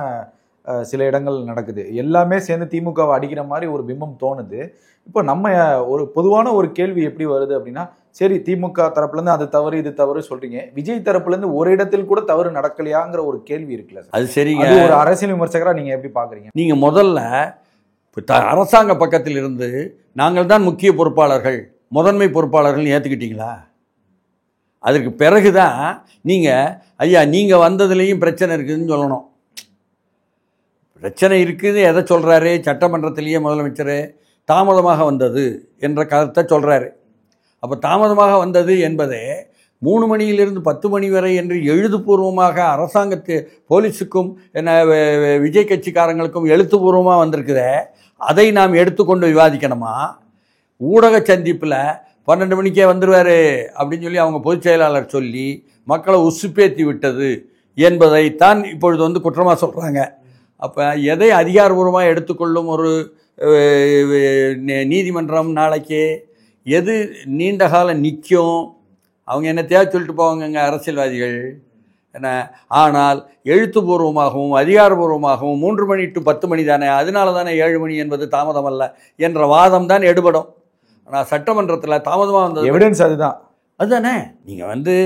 சில இடங்கள் நடக்குது. எல்லாமே சேர்ந்து திமுகவை அடிக்கிற மாதிரி ஒரு பிம்பம் தோணுது. இப்போ நம்ம ஒரு பொதுவான ஒரு கேள்வி எப்படி வருது அப்படின்னா, சரி திமுக தரப்புலேருந்து அது தவறு இது தவறு சொல்றீங்க, விஜய் தரப்புலேருந்து ஒரு இடத்தில் கூட தவறு நடக்கலையாங்கிற ஒரு கேள்வி இருக்குல்ல சார்? அது சரிங்க. ஒரு அரசியல் விமர்சகராக நீங்கள் எப்படி பார்க்குறீங்க? நீங்கள் முதல்ல அரசாங்க பக்கத்தில் இருந்து நாங்கள் தான் முக்கிய பொறுப்பாளர்கள், முதன்மை பொறுப்பாளர்கள் ஏற்றுக்கிட்டீங்களா? அதற்கு பிறகு தான் நீங்கள் ஐயா நீங்கள் வந்ததுலேயும் பிரச்சனை இருக்குதுன்னு சொல்லணும். பிரச்சனை இருக்குது எதை சொல்கிறாரு? சட்டமன்றத்திலேயே முதலமைச்சர் தாமதமாக வந்தது என்ற கருத்தை சொல்கிறாரு. அப்போ தாமதமாக வந்தது என்பதே 3 மணியிலிருந்து 10 மணி வரை என்று எழுதுபூர்வமாக அரசாங்கத்து போலீஸுக்கும் என்ன விஜய் கட்சிக்காரங்களுக்கும் எழுத்துப்பூர்வமாக வந்திருக்குதே, அதை நாம் எடுத்துக்கொண்டு விவாதிக்கணுமா? ஊடக சந்திப்பில் 12 மணிக்கே வந்துடுவார் அப்படின்னு சொல்லி அவங்க பொதுச் செயலாளர் சொல்லி மக்களை உசுப்பேற்றி விட்டது என்பதைத்தான் இப்பொழுது வந்து குற்றமாக சொல்கிறாங்க. அப்போ எதை அதிகாரபூர்வமாக எடுத்துக்கொள்ளும் ஒரு நீதிமன்றம் நாளைக்கு? எது நீண்ட காலம் நிற்கும்? அவங்க என்ன தேவை சொல்லிட்டு போவாங்கங்க அரசியல்வாதிகள் என்ன. ஆனால் எழுத்துப்பூர்வமாகவும் அதிகாரபூர்வமாகவும் 3 மணி டு 10 மணி தானே, அதனால தானே 7 மணி என்பது தாமதம் அல்ல என்ற வாதம் தான் எடுபடும். ஆனால் சட்டமன்றத்தில் தாமதமாக வந்தது எவிடன்ஸ் அதுதானே. நீங்கள் வந்து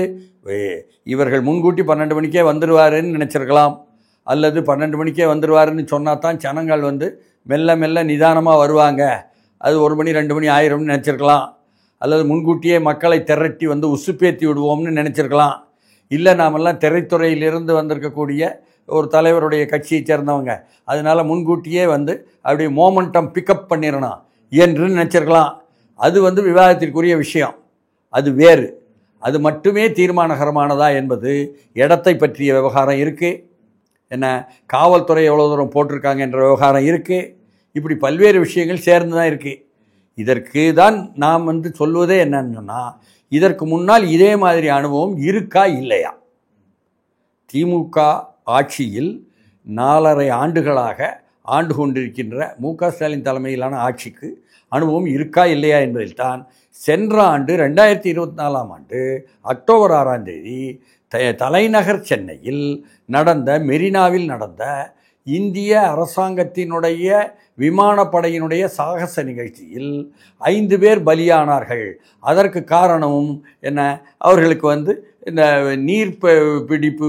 இவர்கள் முன்கூட்டி 12 மணிக்கே வந்துடுவாருன்னு நினச்சிருக்கலாம், அல்லது 12 மணிக்கே வந்துடுவாருன்னு சொன்னால் தான் ஜனங்கள் வந்து மெல்ல மெல்ல நிதானமாக வருவாங்க, அது 1 மணி 2 மணி ஆயிரும்னு நினச்சிருக்கலாம், அல்லது முன்கூட்டியே மக்களை திரட்டி வந்து உசுப்பேற்றி விடுவோம்னு நினச்சிருக்கலாம். இல்லை நாமெல்லாம் திரைத்துறையிலிருந்து வந்திருக்கக்கூடிய ஒரு தலைவருடைய கட்சியை சேர்ந்தவங்க, அதனால் முன்கூட்டியே வந்து அப்படியே மோமெண்டம் பிக்கப் பண்ணிடணும் என்று நினச்சிருக்கலாம். அது வந்து விவாதத்திற்குரிய விஷயம், அது வேறு. அது மட்டுமே தீர்மானகரமானதா என்பது இடத்தை பற்றிய விவகாரம் இருக்குது, என்ன காவல்துறை எவ்வளோ தூரம் போட்டிருக்காங்க என்ற விவகாரம் இருக்குது. இப்படி பல்வேறு விஷயங்கள் சேர்ந்து தான் இருக்குது. இதற்கு தான் நாம் வந்து சொல்வதே என்னன்னு சொன்னால், இதற்கு முன்னால் இதே மாதிரி அனுபவம் இருக்கா இல்லையா? திமுக ஆட்சியில் 4.5 ஆண்டுகளாக ஆண்டு கொண்டிருக்கின்ற மு.க. ஸ்டாலின் தலைமையிலான ஆட்சிக்கு அனுபவம் இருக்கா இல்லையா என்பதில்தான் சென்ற ஆண்டு 2024ஆம் ஆண்டு அக்டோபர் 6ஆம் தேதி தலைநகர் சென்னையில் நடந்த மெரினாவில் நடந்த இந்திய அரசாங்கத்தினுடைய விமானப்படையினுடைய சாகச நிகழ்ச்சியில் 5 பேர் பலியானார்கள். அதற்கு காரணமும் என்ன? அவர்களுக்கு வந்து இந்த நீர் பிடிப்பு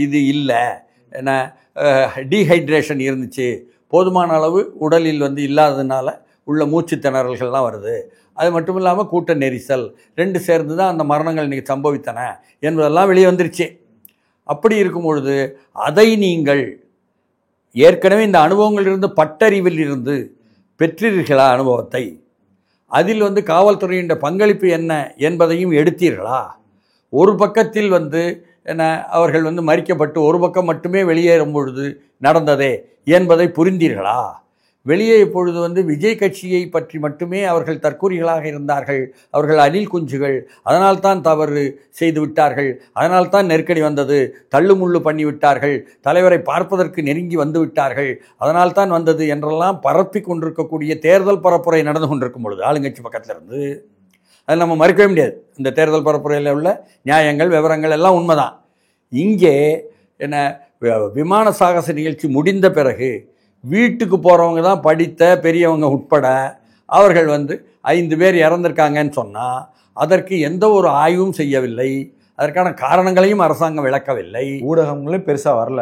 இது இல்லை, என்ன டீஹைட்ரேஷன் இருந்துச்சு, போதுமான அளவு உடலில் வந்து இல்லாததுனால உள்ள மூச்சு திணறல்கள்லாம் வருது. அது மட்டும் இல்லாமல் கூட்ட நெரிசல் 2 சேர்ந்து தான் அந்த மரணங்கள் இன்றைக்கி சம்பவித்தன என்பதெல்லாம் வெளியே வந்துருச்சு. அப்படி இருக்கும் பொழுது அதை நீங்கள் ஏற்கனவே இந்த அனுபவங்களிலிருந்து பட்டறிவில் இருந்து பெற்றீர்களா? அனுபவத்தை அதில் வந்து காவல்துறையின் பங்களிப்பு என்ன என்பதையும் எடுத்தீர்களா? ஒரு பக்கத்தில் வந்து என்ன அவர்கள் வந்து மறிக்கப்பட்டு ஒரு பக்கம் மட்டுமே வெளியேறும் பொழுது நடந்ததே என்பதை புரிந்தீர்களா? வெளியே இப்பொழுது வந்து விஜய் கட்சியை பற்றி மட்டுமே அவர்கள் தற்கூறிகளாக இருந்தார்கள், அவர்கள் அணில் குஞ்சுகள், அதனால்தான் தவறு செய்து விட்டார்கள், அதனால்தான் நெருக்கடி வந்தது, தள்ளுமுள்ளு பண்ணி விட்டார்கள், தலைவரை பார்ப்பதற்கு நெருங்கி வந்து விட்டார்கள், அதனால்தான் வந்தது என்றெல்லாம் பரப்பி கொண்டிருக்கக்கூடிய தேர்தல் பரப்புரை நடந்து கொண்டிருக்கும் பொழுது ஆளுங்கட்சி பக்கத்தில் இருந்து அதை நம்ம மறுக்கவே முடியாது. இந்த தேர்தல் பரப்புரையில் உள்ள நியாயங்கள் விவரங்கள் எல்லாம் உண்மைதான். இங்கே என்ன விமான சாகச நிகழ்ச்சி முடிந்த பிறகு வீட்டுக்கு போகிறவங்க தான் படித்த பெரியவங்க உட்பட அவர்கள் வந்து 5 பேர் இறந்திருக்காங்கன்னு சொன்னால் அதற்கு எந்த ஒரு ஆய்வும் செய்யவில்லை, அதற்கான காரணங்களையும் அரசாங்கம் விளக்கவில்லை. ஊடகங்களும் பெருசாக வரல.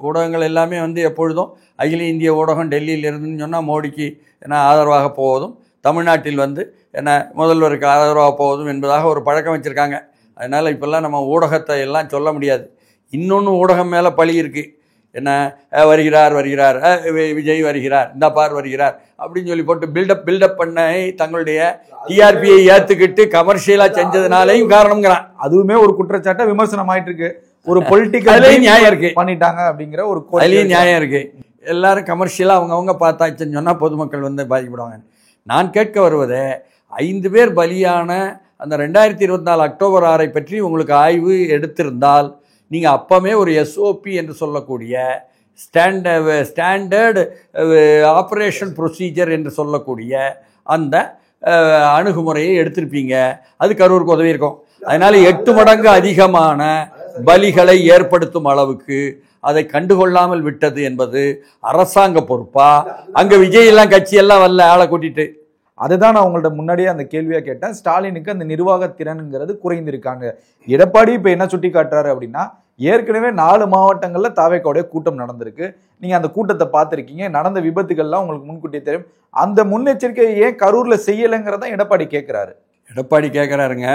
ஊடகங்கள் எல்லாமே வந்து எப்பொழுதும் அகில இந்திய ஊடகம் டெல்லியில் இருந்துன்னு சொன்னால் மோடிக்கு என்ன ஆதரவாக போவதும், தமிழ்நாட்டில் வந்து என்ன முதல்வருக்கு ஆதரவாக போவதும் என்பதாக ஒரு பழக்கம் வச்சுருக்காங்க. அதனால் இப்போல்லாம் நம்ம ஊடகத்தை எல்லாம் சொல்ல முடியாது. இன்னொன்று ஊடகம் மேலே பழி இருக்குது. என்ன வருகிறார் வருகிறார் விஜய் வருகிறார், இந்த பார் வருகிறார் அப்படின்னு சொல்லி போட்டு பில்டப் பண்ண தங்களுடைய டிஆர்பியை ஏற்றுக்கிட்டு கமர்ஷியலாக செஞ்சதுனாலையும் காரணம்ங்கிறான். அதுவுமே ஒரு குற்றச்சாட்டை விமர்சனம் ஆயிட்டு இருக்கு. ஒரு பொலிட்டிக்கல் நியாயம் இருக்கு பண்ணிட்டாங்க அப்படிங்கிற ஒரு அதுலேயும் நியாயம் இருக்கு. எல்லாரும் கமர்ஷியலாக அவங்கவுங்க பார்த்தாச்சுன்னு சொன்னால் பொதுமக்கள் வந்து பாதிக்கப்படுவாங்க. நான் கேட்க வருவதே 5 பேர் பலியான அந்த 2024 அக்டோபர் 6 பற்றி உங்களுக்கு ஆய்வு எடுத்திருந்தால் நீங்கள் அப்போவே ஒரு SOP என்று சொல்லக்கூடிய ஸ்டாண்டர்டு ஆப்ரேஷன் ப்ரொசீஜர் என்று சொல்லக்கூடிய அந்த அணுகுமுறையை எடுத்திருப்பீங்க. அது கரூருக்கு உதவி இருக்கும். அதனால 8 மடங்கு அதிகமான பலிகளை ஏற்படுத்தும் அளவுக்கு அதை கண்டுகொள்ளாமல் விட்டது என்பது அரசாங்க பொறுப்பா? அங்க விஜய் எல்லாம் கட்சி எல்லாம் வரல ஆளை கூட்டிட்டு. அதுதான் நான் உங்கள்ட்ட முன்னாடியே அந்த கேள்வியா கேட்டேன். ஸ்டாலினுக்கு அந்த நிர்வாக திறனுங்கிறது குறைந்திருக்காங்க. எடப்பாடி இப்ப என்ன சுட்டி காட்டுறாரு அப்படின்னா, ஏற்கனவே 4 மாவட்டங்கள்ல தாவேக்காவுடைய கூட்டம் நடந்திருக்கு. நீங்க அந்த கூட்டத்தை பார்த்திருக்கீங்க. நடந்த விபத்துகள்லாம் உங்களுக்கு முன்கூட்டியே தெரியும். அந்த முன்னெச்சரிக்கையை ஏன் கரூர்ல செய்யலைங்கிறத எடப்பாடி கேட்கிறாரு. எடப்பாடி கேட்குறாருங்க.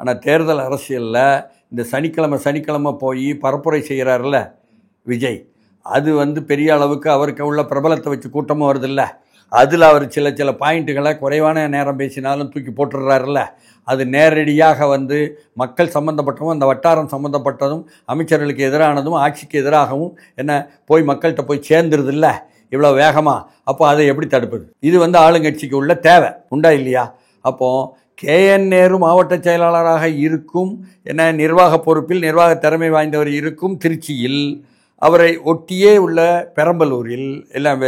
ஆனால் தேர்தல் அரசியலில் இந்த சனிக்கிழமை போய் பரப்புரை செய்கிறாருல்ல விஜய், அது வந்து பெரிய அளவுக்கு அவருக்கு உள்ள பிரபலத்தை வச்சு கூட்டமும் வருதில்ல. அதில் அவர் சில பாயிண்ட்டுகளை குறைவான நேரம் பேசினாலும் தூக்கி போட்டுடுறாருல்ல. அது நேரடியாக வந்து மக்கள் சம்மந்தப்பட்டதும் அந்த வட்டாரம் சம்மந்தப்பட்டதும் அமைச்சர்களுக்கு எதிரானதும் ஆட்சிக்கு எதிராகவும் என்ன போய் மக்கள்கிட்ட போய் சேர்ந்துருதில்ல இவ்வளோ வேகமாக. அப்போ அதை எப்படி தடுப்பது? இது வந்து ஆளுங்கட்சிக்கு உள்ள தேவை உண்டா இல்லையா? அப்போது KN நேரு மாவட்ட செயலாளராக இருக்கும் என்ன நிர்வாக பொறுப்பில் நிர்வாக திறமை வாய்ந்தவர் இருக்கும் திருச்சியில், அவரை ஒட்டியே உள்ள பெரம்பலூரில் எல்லாம்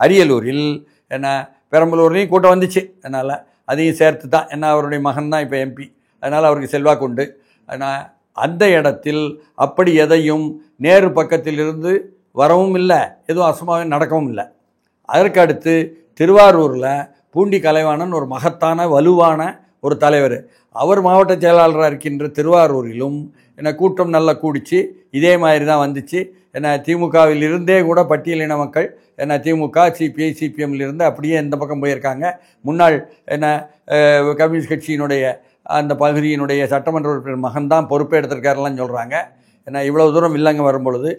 அரியலூரில் என்ன பெரம்பலூர்லேயும் கூட்டம் வந்துச்சு. அதனால் அதையும் சேர்த்து தான் என்ன அவருடைய மகன் தான் இப்போ MP, அதனால் அவருக்கு செல்வாக்கு உண்டு. ஆனால் அந்த இடத்தில் அப்படி எதையும் நேரு பக்கத்திலிருந்து வரவும் இல்லை, எதுவும் அசம்பாவிதம் நடக்கவும் இல்லை. அதற்கு அடுத்து திருவாரூரில் பூண்டி கலைவாணன் ஒரு மகத்தான வலுவான ஒரு தலைவர், அவர் மாவட்ட செயலாளராக இருக்கின்ற திருவாரூரிலும் என்ன கூட்டம் நல்லா கூடிச்சு. இதே மாதிரி தான் வந்துச்சு. என்ன திமுகவில் இருந்தே கூட பட்டியலின மக்கள் என்ன திமுக CPI CPMலிருந்து அப்படியே இந்த பக்கம் போயிருக்காங்க. முன்னாள் என்ன கம்யூனிஸ்ட் கட்சியினுடைய அந்த பகுதியினுடைய சட்டமன்ற உறுப்பினர் மகன்தான் பொறுப்பே எடுத்திருக்காருலாம் சொல்கிறாங்க. ஏன்னா இவ்வளோ தூரம் இல்லைங்க வரும்பொழுது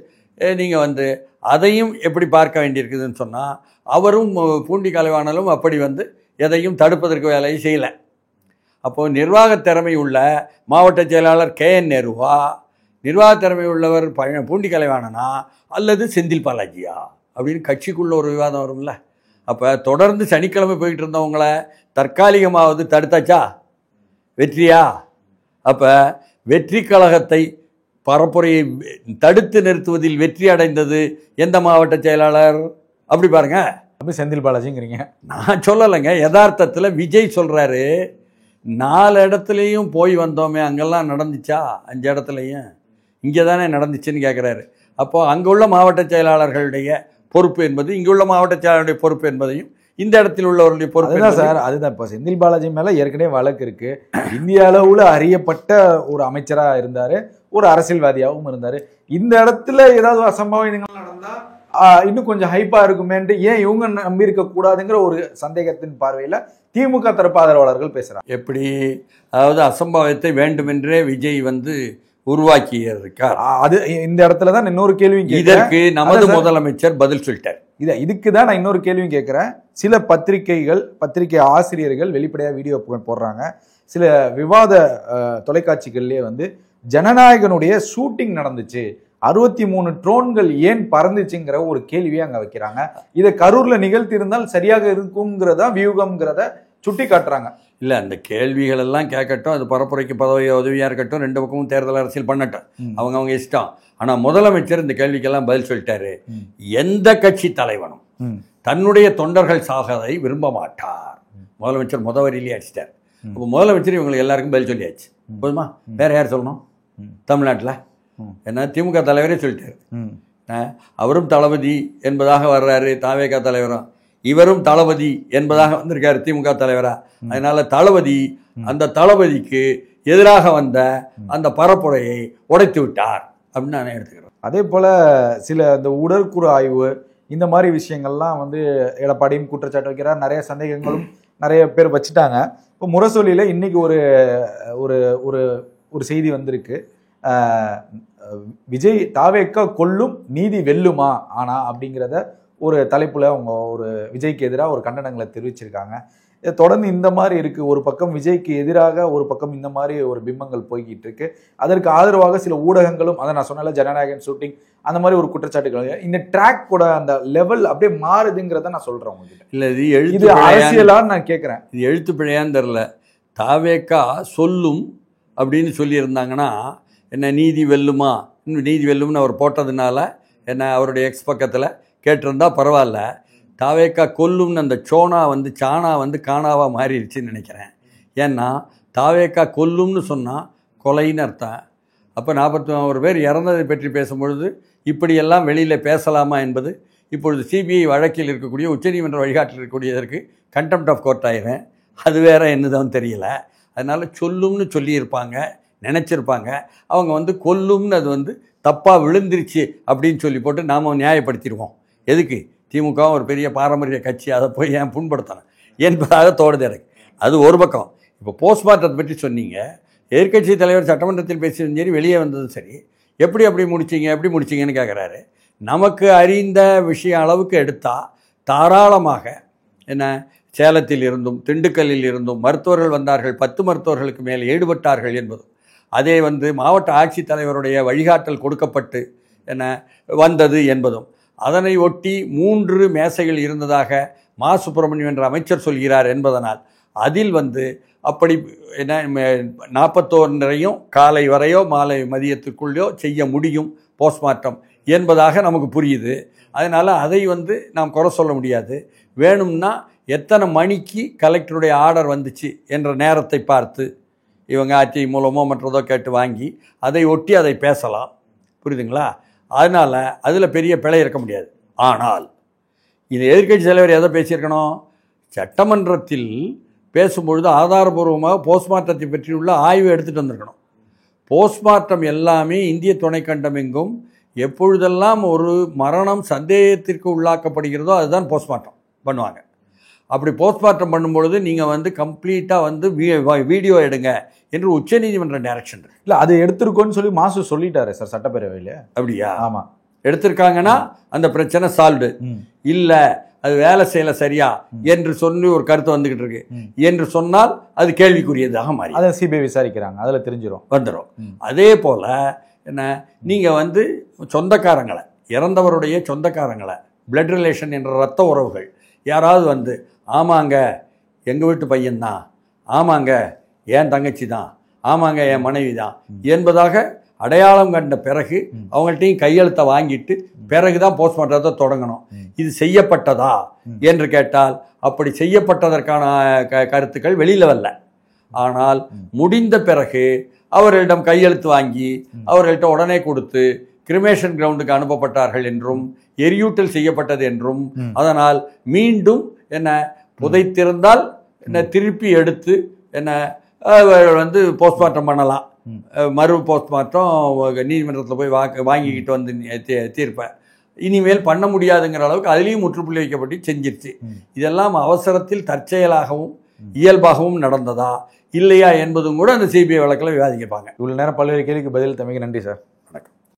நீங்கள் வந்து அதையும் எப்படி பார்க்க வேண்டியிருக்குதுன்னு சொன்னால், அவரும் பூண்டி கலைவாணலும் அப்படி வந்து எதையும் தடுப்பதற்கு வேலையை செய்யலை. அப்போது நிர்வாக திறமை உள்ள மாவட்ட செயலாளர் KN நேருவா, நிர்வாக திறமை உள்ளவர் பூண்டி கலைவாணனா அல்லது செந்தில் பாலாஜியா அப்படின்னு கட்சிக்குள்ள ஒரு விவாதம் வரும்ல. அப்போ தொடர்ந்து சனிக்கிழமை போயிட்டு இருந்தவங்கள தற்காலிகமாவது தடுத்தாச்சா வெற்றியா? அப்போ வெற்றி கழகத்தை பரப்புரையை தடுத்து நிறுத்துவதில் வெற்றி அடைந்தது எந்த மாவட்ட செயலாளர்? அப்படி பாருங்க. அப்படி செந்தில் பாலாஜிங்கிறீங்க. நான் சொல்லலைங்க, யதார்த்தத்தில் விஜய் சொல்கிறாரு 4 இடத்துலையும் போய் வந்தோமே, அங்கெல்லாம் நடந்துச்சா? 5 இடத்துலையும் இங்கே தானே நடந்துச்சுன்னு கேட்குறாரு. அப்போது அங்கே உள்ள மாவட்ட செயலாளர்களுடைய பொறுப்பு என்பது இங்கே உள்ள மாவட்ட செயலாளருடைய பொறுப்பு என்பதையும் இந்த இடத்தில் உள்ளவர்களுடைய பொறுப்பு தான் சார். அதுதான் இப்போ செந்தில் பாலாஜி மேலே ஏற்கனவே வழக்கு இருக்குது. இந்திய அளவில் அறியப்பட்ட ஒரு அமைச்சராக இருந்தார், ஒரு அரசியல்வாதியாகவும் இருந்தார். இந்த இடத்துல ஏதாவது அசம்பாவிதங்கள் நடந்தால் இன்னும் கொஞ்சம் ஹைப்பாக இருக்குமேன்ட்டு ஏன் இவங்க நம்பி இருக்கக்கூடாதுங்கிற ஒரு சந்தேகத்தின் பார்வையில் திமுக தரப்பு ஆதரவாளர்கள் பேசுகிறாங்க. எப்படி? அதாவது அசம்பாவிதத்தை வேண்டுமென்றே விஜய் வந்து உருவாக்கி இருக்கார். அது இந்த இடத்துல தான் இன்னொரு கேள்வி. இதற்கு நமது முதலமைச்சர் பதில் சொல்லிட்டார். இதுக்கு தான் நான் இன்னொரு கேள்வியும் கேட்குறேன். சில பத்திரிகை ஆசிரியர்கள் வெளிப்படையாக வீடியோ போடுறாங்க. சில விவாத தொலைக்காட்சிகள்லேயே வந்து ஜனநாயகனுடைய ஷூட்டிங் நடந்துச்சு, 63 ட்ரோன்கள் ஏன் பறந்துச்சுங்கிற ஒரு கேள்வியை அங்கே வைக்கிறாங்க. இதை கரூரில் நிகழ்த்தி இருந்தால் சரியாக இருக்குங்கிறதா வியூகம்ங்கிறத சுட்டி காட்டுறாங்க. இல்லை, அந்த கேள்விகள் எல்லாம் கேட்கட்டும், அது பரப்புரைக்கு உதவியாக இருக்கட்டும், 2 பக்கமும் தேர்தல் அரசியல் பண்ணட்டும், அவங்க இஷ்டம். ஆனால் முதலமைச்சர் இந்த கேள்விக்கெல்லாம் பதில் சொல்லிட்டாரு. எந்த கட்சி தலைவனும் தன்னுடைய தொண்டர்கள் சாகதை விரும்ப மாட்டார். முதலமைச்சர் வரியிலே அடிச்சிட்டார். இப்போ முதலமைச்சர் இவங்களுக்கு எல்லாருக்கும் பதில் சொல்லியாச்சு. போதுமா? வேற யார் சொல்லணும் தமிழ்நாட்டில்? ஏன்னா திமுக தலைவரே சொல்லிட்டாரு. அவரும் தளபதி என்பதாக வர்றாரு, தாவேகா தலைவரும் இவரும் தளபதி என்பதாக வந்திருக்காரு திமுக தலைவரா. அதனால தளபதி அந்த தளபதிக்கு எதிராக வந்த அந்த பரப்புரையை உடைத்து விட்டார் அப்படின்னு நான் எடுத்துக்கிறேன். அதே போல சில இந்த உடற்கூறு ஆய்வு இந்த மாதிரி விஷயங்கள்லாம் வந்து எடப்பாடியும் குற்றச்சாட்டு வைக்கிறார். நிறைய சந்தேகங்களும் நிறைய பேர் வச்சுட்டாங்க. இப்போ முரசொலியில் இன்னைக்கு ஒரு ஒரு ஒரு செய்தி வந்திருக்கு. விஜய் தாவேக்கா கொல்லும் நீதி வெல்லுமா ஆனா அப்படிங்கிறத ஒரு தலைப்புல அவங்க ஒரு விஜய்க்கு எதிராக ஒரு கண்டனங்களை தெரிவிச்சிருக்காங்க. தொடர்ந்து இந்த மாதிரி இருக்கு. ஒரு பக்கம் விஜய்க்கு எதிராக, ஒரு பக்கம் இந்த மாதிரி ஒரு பிம்பங்கள் போய்கிட்டு இருக்கு. அதற்கு ஆதரவாக சில ஊடகங்களும், அதை நான் சொன்னால ஜனநாயகன் ஷூட்டிங் அந்த மாதிரி ஒரு குற்றச்சாட்டுகள், இந்த ட்ராக் கூட அந்த லெவல் அப்படியே மாறுதுங்கிறத நான் சொல்றேன் உங்ககிட்ட. இல்லை, இது அரசியலான்னு நான் கேட்குறேன். இது எழுத்து பிழையான்னு தெரில. தாவேக்கா சொல்லும் அப்படின்னு சொல்லியிருந்தாங்கன்னா என்ன நீதி வெல்லுமா, நீதி வெல்லும்னு அவர் போட்டதுனால என்ன அவருடைய எக்ஸ் பக்கத்தில் கேட்டிருந்தா பரவாயில்ல. தாவேக்கா கொல்லும்னு அந்த சானா வந்து காணாவாக மாறிடுச்சுன்னு நினைக்கிறேன். ஏன்னா தாவேக்கா கொல்லும்னு சொன்னால் கொலைன்னு அர்த்தம். அப்போ 41 பேர் இறந்ததை பற்றி பேசும்பொழுது இப்படியெல்லாம் வெளியில் பேசலாமா என்பது இப்பொழுது சிபிஐ வழக்கில் இருக்கக்கூடிய உச்சநீதிமன்ற வழிகாட்டில் இருக்கக்கூடியதற்கு கண்டெம்ட் ஆஃப் கோர்ட் ஆயிரும். அது வேற என்னதான் தெரியல. அதனால் சொல்லும்னு சொல்லியிருப்பாங்க, நினச்சிருப்பாங்க. அவங்க வந்து கொல்லும்னு அது வந்து தப்பாக விழுந்துருச்சு அப்படின்னு சொல்லி போட்டு நாம் நியாயப்படுத்திடுவோம். எதுக்கு? திமுக ஒரு பெரிய பாரம்பரிய கட்சி, அதை போய் ஏன் புண்படுத்தணும் என்பதாக தோடுது எனக்கு. அது ஒரு பக்கம். இப்போ போஸ்ட்மார்ட்டத்தை பற்றி சொன்னீங்க. எதிர்க்கட்சி தலைவர் சட்டமன்றத்தில் பேசியதும் சரி, வெளியே வந்ததும் சரி, எப்படி முடிச்சிங்கன்னு கேட்குறாரு. நமக்கு அறிந்த விஷயம் அளவுக்கு எடுத்தால் தாராளமாக என்ன சேலத்தில் இருந்தும் திண்டுக்கல்லில் இருந்தும் மருத்துவர்கள் வந்தார்கள், 10 மருத்துவர்களுக்கு மேல் ஈடுபட்டார்கள் என்பதும், அதே வந்து மாவட்ட ஆட்சித்தலைவருடைய வழிகாட்டல் கொடுக்கப்பட்டு என்ன வந்தது என்பதும், அதனை ஒட்டி 3 மேசைகள் இருந்ததாக மா சுப்பிரமணியம் என்ற அமைச்சர் சொல்கிறார் என்பதனால் அதில் வந்து அப்படி என்ன 41 காலை வரையோ மாலை மதியத்துக்குள்ளேயோ செய்ய முடியும் போஸ்ட்மார்ட்டம் என்பதாக நமக்கு புரியுது. அதனால் அதை வந்து நாம் குறை சொல்ல முடியாது. வேணும்னா எத்தனை மணிக்கு கலெக்டருடைய ஆர்டர் வந்துச்சு என்ற நேரத்தை பார்த்து இவங்க ஆட்சி மூலமோ மற்றதோ கேட்டு வாங்கி அதை ஒட்டி அதை பேசலாம். புரியுதுங்களா? அதனால் அதில் பெரிய பிழை இருக்க முடியாது. ஆனால் இது எதிர்க்கட்சி தலைவர் எதை பேசியிருக்கணும்? சட்டமன்றத்தில் பேசும்பொழுது ஆதாரபூர்வமாக போஸ்ட்மார்ட்டத்தை பற்றியுள்ள ஆய்வு எடுத்துகிட்டு வந்திருக்கணும். போஸ்ட்மார்ட்டம் எல்லாமே இந்திய துணைக்கண்டம் எங்கும் எப்பொழுதெல்லாம் ஒரு மரணம் சந்தேகத்திற்கு உள்ளாக்கப்படுகிறதோ அதுதான் போஸ்ட்மார்ட்டம் பண்ணுவாங்க. அப்படி போஸ்ட்மார்ட்டம் பண்ணும்பொழுது நீங்கள் வந்து கம்ப்ளீட்டாக வந்து வீடியோ எடுங்க என்று உச்சநீதிமன்ற டைரக்ஷன் இல்லை, அது எடுத்திருக்கோன்னு சொல்லி மாசு சொல்லிட்டாரு சார் சட்டப்பேரவையில். அப்படியா? ஆமாம், எடுத்திருக்காங்கன்னா அந்த பிரச்சனை சால்வ்டு. இல்லை அது வேலை செய்யலை சரியா என்று சொல்லி ஒரு கருத்து வந்துகிட்டு இருக்கு என்று சொன்னால் அது கேள்விக்குரியதாக மாறி அதை சிபிஐ விசாரிக்கிறாங்க, அதில் தெரிஞ்சிடும் வந்துடும். அதே போல் என்ன நீங்கள் வந்து சொந்தக்காரங்களை, இறந்தவருடைய சொந்தக்காரங்களை, பிளட் ரிலேஷன் என்ற இரத்த உறவுகள் யாராவது வந்து ஆமாங்க எங்கள் வீட்டு பையன்தான், ஆமாங்க என் தங்கச்சி தான், ஆமாங்க என் மனைவி தான் என்பதாக அடையாளம் கண்ட பிறகு அவங்கள்ட்டையும் கையெழுத்தை வாங்கிட்டு பிறகுதான் போஸ்ட்மார்ட்டத்தை தொடங்கணும். இது செய்யப்பட்டதா என்று கேட்டால் அப்படி செய்யப்பட்டதற்கான கருத்துக்கள் வெளியில் வரல. ஆனால் முடிந்த பிறகு அவர்களிடம் கையெழுத்து வாங்கி அவர்கள்ட்ட உடனே கொடுத்து கிரிமேஷன் கிரவுண்டுக்கு அனுப்பப்பட்டார்கள் என்றும் எரியூட்டல் செய்யப்பட்டது என்றும், அதனால் மீண்டும் என்ன புதைத்திருந்தால் என்ன திருப்பி எடுத்து என்ன வந்து போஸ்ட்மார்ட்டம் பண்ணலாம். மறு போஸ்ட்மார்ட்டம் நீதிமன்றத்தில் போய் வாங்கிக்கிட்டு வந்து தீர்ப்பேன். இனிமேல் பண்ண முடியாதுங்கிற அளவுக்கு அதுலேயும் முற்றுப்புள்ளி வைக்கப்பட்டு செஞ்சிருச்சு. இதெல்லாம் அவசரத்தில் தற்செயலாகவும் இயல்பாகவும் நடந்ததா இல்லையா என்பதும் கூட அந்த சிபிஐ வழக்கில் விவாதிக்கப்பாங்க. இவ்வளோ நேரம் பல்வேறு கேள்விக்கு பதில் தமைக்கு நன்றி சார்.